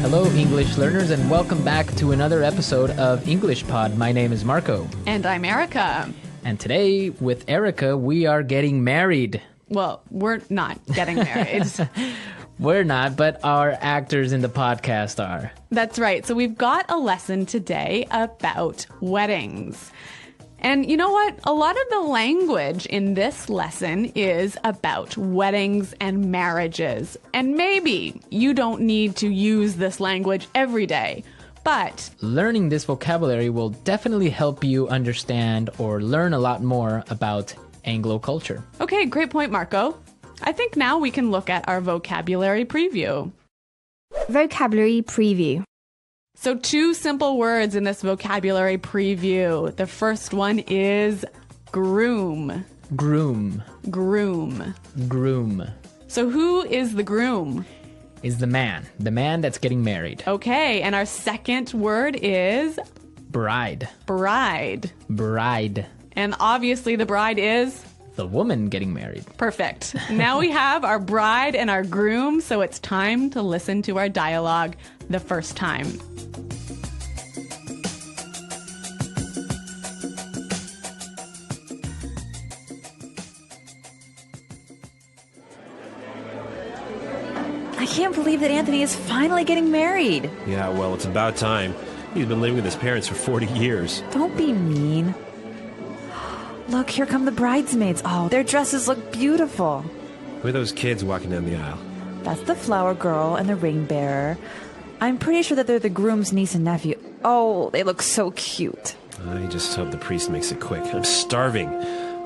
Hello, English learners, and welcome back to another episode of English Pod. My name is Marco. And I'm Erica. And today, with Erica, we are getting married. Well, we're not getting married. We're not, but our actors in the podcast are. That's right. So we've got a lesson today about weddings. And you know what? A lot of the language in this lesson is about weddings and marriages. And maybe you don't need to use this language every day, but learning this vocabulary will definitely help you understand or learn a lot more about Anglo culture. Okay, great point, Marco. I think now we can look at our vocabulary preview. Vocabulary preview. So 2 simple words in this vocabulary preview. The first one is groom. Groom. Groom. Groom. So who is the groom? Is the man that's getting married. Okay, and our second word is Bride. bride. Bride. And obviously the bride is The woman getting married. perfect. Now we have our bride and our groom, so it's time to listen to our dialogue the first time. I can't believe that Anthony is finally getting married. Yeah, well, it's about time. He's been living with his parents for 40 years. Don't be mean. Look, here come the bridesmaids. Oh, their dresses look beautiful. Who are those kids walking down the aisle? That's the flower girl and the ring bearer. I'm pretty sure that they're the groom's niece and nephew. Oh, they look so cute. I just hope the priest makes it quick. I'm starving.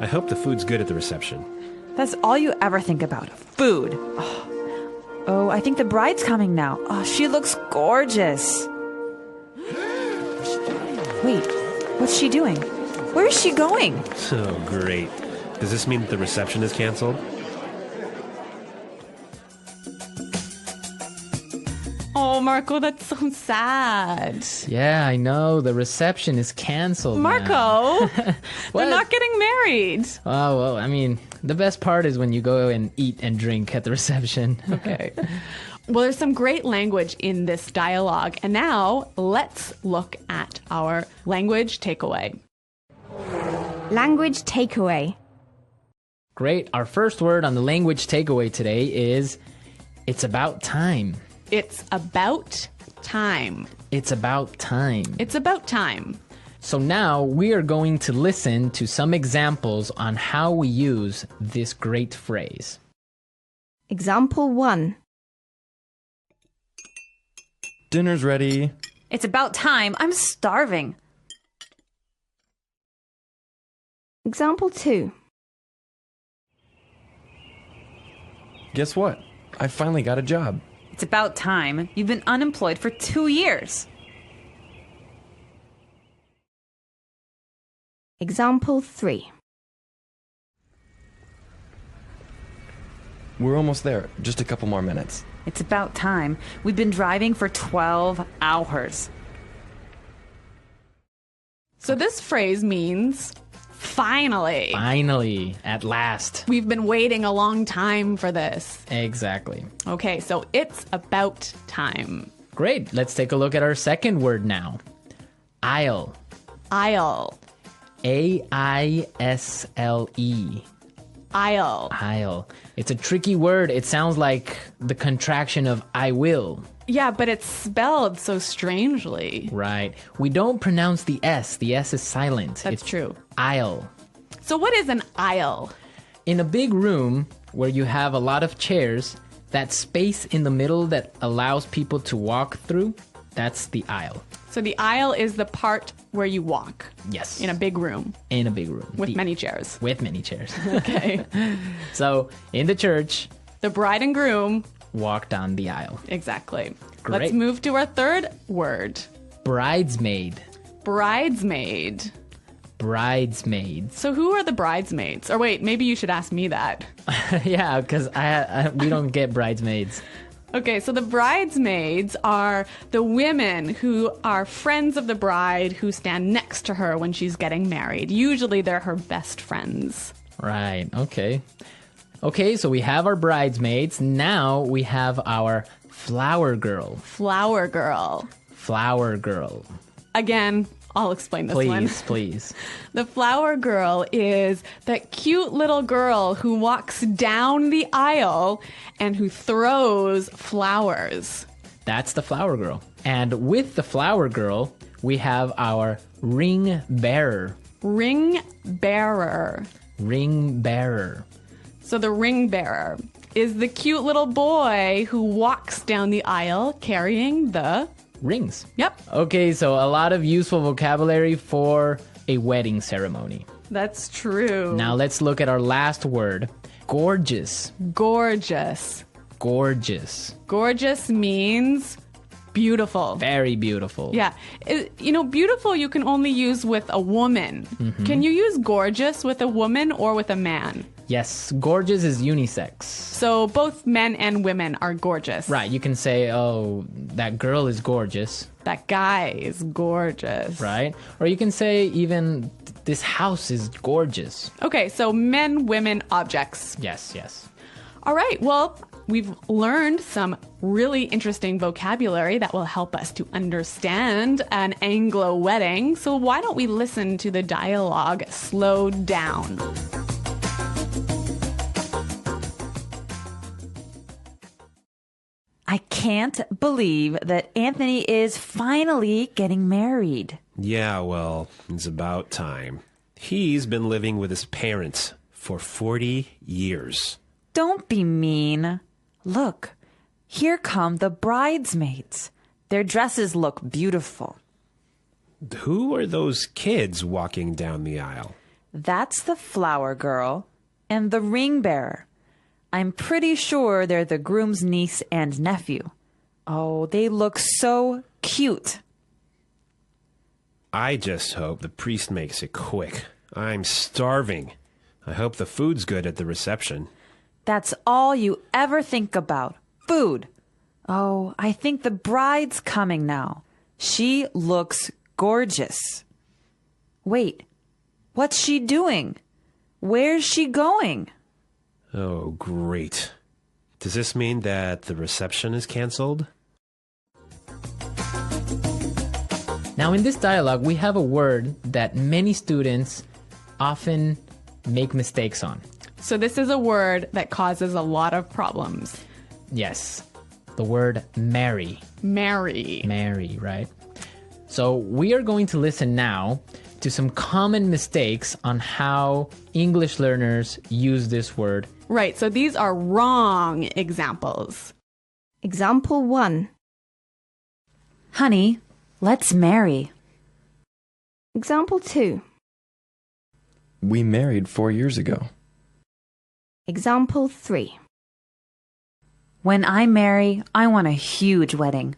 I hope the food's good at the reception. That's all you ever think about, food. Oh, I think the bride's coming now. Oh, she looks gorgeous. Wait, what's she doing? Where is she going? Oh, great. Does this mean that the reception is canceled? Oh, Marco, that's so sad. Yeah, I know. The reception is canceled. Marco, they're What? not getting married. Oh, well, I mean, the best part is when you go and eat and drink at the reception. Okay. Well, there's some great language in this dialogue. And now let's look at our language takeaway. Language takeaway. Great. Our first word on the language takeaway today is it's about time. It's about time. It's about time. It's about time. So now we are going to listen to some examples on how we use this great phrase. Example 1. Dinner's ready. It's about time. I'm starving. Example 2. Guess what? I finally got a job. It's about time. You've been unemployed for 2 years. Example 3. We're almost there. Just a couple more minutes. It's about time. We've been driving for 12 hours. So this phrase means finally. Finally, at last. We've been waiting a long time for this. Exactly. Okay, so it's about time. Great. Let's take a look at our second word now. Aisle. Aisle. A-I-S-L-E. Aisle. Aisle. It's a tricky word. It sounds like the contraction of I will. Yeah, but it's spelled so strangely. Right. We don't pronounce the S. The S is silent. That's It's true. Aisle. So what is an aisle? In a big room where you have a lot of chairs, that space in the middle that allows people to walk through, that's the aisle. So the aisle is the part where you walk Yes. in a big room In a big room. with many chairs. With many chairs. Okay. So, in the church, The bride and groom. walk down the aisle. Exactly. Great. Let's move to our third word. Bridesmaid. Bridesmaid. Bridesmaids. So who are the bridesmaids? Or wait, maybe you should ask me that. Yeah, because we don't get bridesmaids. Okay, so the bridesmaids are the women who are friends of the bride who stand next to her when she's getting married. Usually they're her best friends. Right, okay. Okay, so we have our bridesmaids. Now we have our Flower girl. Flower girl. Flower girl. Again, I'll explain this one. Please. The flower girl is that cute little girl who walks down the aisle and who throws flowers. That's the flower girl. And with the flower girl, we have our ring bearer. Ring bearer. Ring bearer. So the ring bearer is the cute little boy who walks down the aisle carrying the... Rings. Yep, Okay, so a lot of useful vocabulary for a wedding ceremony. that's true. Now let's look at our last word. Gorgeous. Gorgeous. Gorgeous. Gorgeous means beautiful. Very beautiful. Yeah. Beautiful you can only use with a woman. Can you use gorgeous with a woman or with a man? Yes, gorgeous is unisex. So both men and women are gorgeous. Right, you can say, oh, that girl is gorgeous, That guy is gorgeous. right? Or you can say even, this house is gorgeous. Okay, so men, women, objects. Yes, yes. All right, well, we've learned some really interesting vocabulary that will help us to understand an Anglo wedding. So why don't we listen to the dialogue slowed down? I can't believe that Anthony is finally getting married. Yeah, well, it's about time. He's been living with his parents for 40 years. Don't be mean. Look, here come the bridesmaids. Their dresses look beautiful. Who are those kids walking down the aisle? That's the flower girl and the ring bearer. I'm pretty sure they're the groom's niece and nephew. Oh, they look so cute. I just hope the priest makes it quick. I'm starving. I hope the food's good at the reception. That's all you ever think about. Food. Oh, I think the bride's coming now. She looks gorgeous. Wait, what's she doing? Where's she going? Oh, great. Does this mean that the reception is canceled? Now in this dialogue, we have a word that many students often make mistakes on. So this is a word that causes a lot of problems. Yes, the word marry. Marry. Marry, right? So we are going to listen now to some common mistakes on how English learners use this word. Right, so these are wrong examples. Example 1. Honey, let's marry. Example 2. We married 4 years ago. Example 3. When I marry, I want a huge wedding.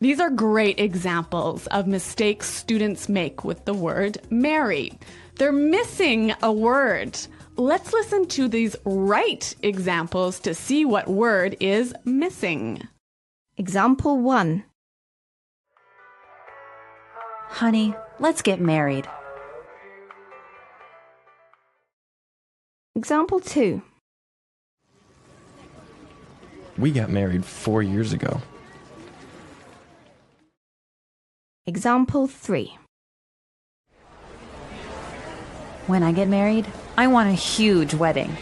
These are great examples of mistakes students make with the word marry. They're missing a word. Let's listen to these right examples to see what word is missing. Example 1. Honey, let's get married. Example 2. We got married 4 years ago. Example 3. When I get married, I want a huge wedding.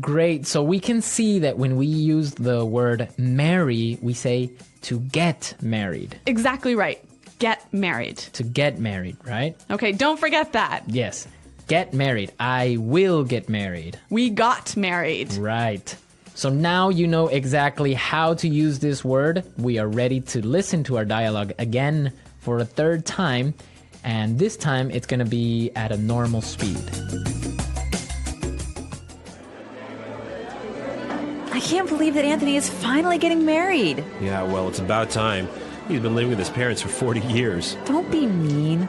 Great. So we can see that when we use the word marry, we say to get married. Exactly right. Get married. To get married, right? Okay, don't forget that. Yes. Get married. I will get married. We got married. Right. So now you know exactly how to use this word. We are ready to listen to our dialogue again for a third time. And this time it's going to be at a normal speed. I can't believe that Anthony is finally getting married. Yeah, well, it's about time. He's been living with his parents for 40 years. Don't be mean.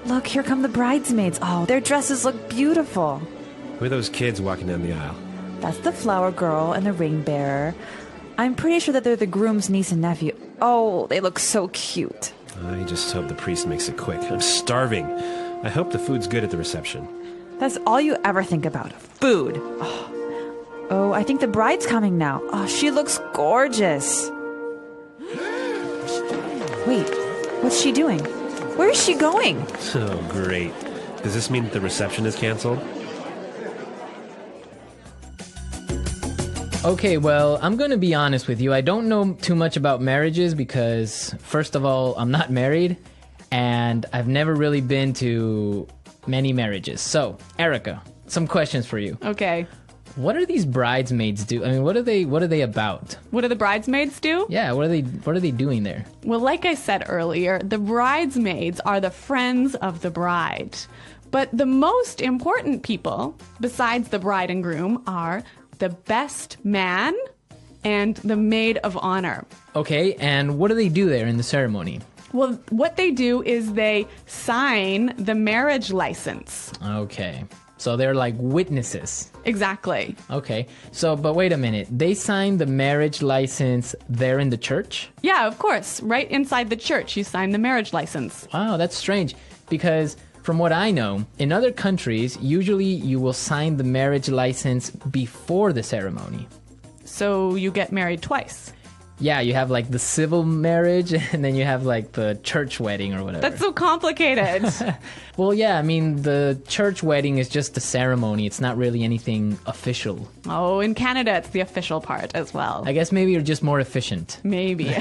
Look, here come the bridesmaids. Oh, their dresses look beautiful. Who are those kids walking down the aisle? That's the flower girl and the ring bearer. I'm pretty sure that they're the groom's niece and nephew. Oh, they look so cute. I just hope the priest makes it quick. I'm starving. I hope the food's good at the reception. That's all you ever think about. Food. Oh, I think the bride's coming now. Oh, she looks gorgeous. Wait, what's she doing? Where is she going? Oh, great. Does this mean that the reception is canceled? Okay, well, I'm going to be honest with you. I don't know too much about marriages because, first of all, I'm not married and I've never really been to many marriages. So, Erica, some questions for you. Okay. What are these bridesmaids do? I mean, what are they about? What do the bridesmaids do? Yeah, what are they doing there? Well, like I said earlier, the bridesmaids are the friends of the bride. But the most important people, besides the bride and groom, are the best man and the maid of honor. Okay, and what do they do there in the ceremony? Well, what they do is they sign the marriage license. Okay. So they're like witnesses. Exactly. Okay. So, but wait a minute. They signed the marriage license there in the church? Yeah, of course. Right inside the church, you sign the marriage license. Wow, that's strange. Because from what I know, in other countries, usually you will sign the marriage license before the ceremony. So you get married twice. Yeah, you have like the civil marriage and then you have like the church wedding or whatever. That's so complicated. Well, yeah, I mean, the church wedding is just a ceremony. It's not really anything official. Oh, in Canada, it's the official part as well. I guess maybe you're just more efficient. Maybe.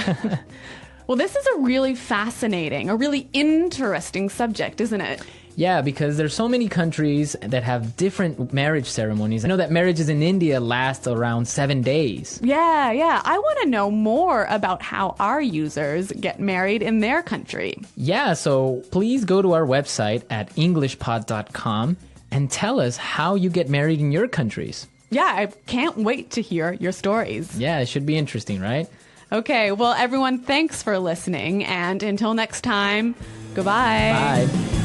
Well, this is a really fascinating, a really interesting subject, isn't it? Yeah, because there's so many countries that have different marriage ceremonies. I know that marriages in India last around 7 days. Yeah. I want to know more about how our users get married in their country. Yeah, so please go to our website at englishpod.com and tell us how you get married in your countries. Yeah, I can't wait to hear your stories. Yeah, it should be interesting, right? Okay, well, everyone, thanks for listening. And until next time, goodbye. Bye.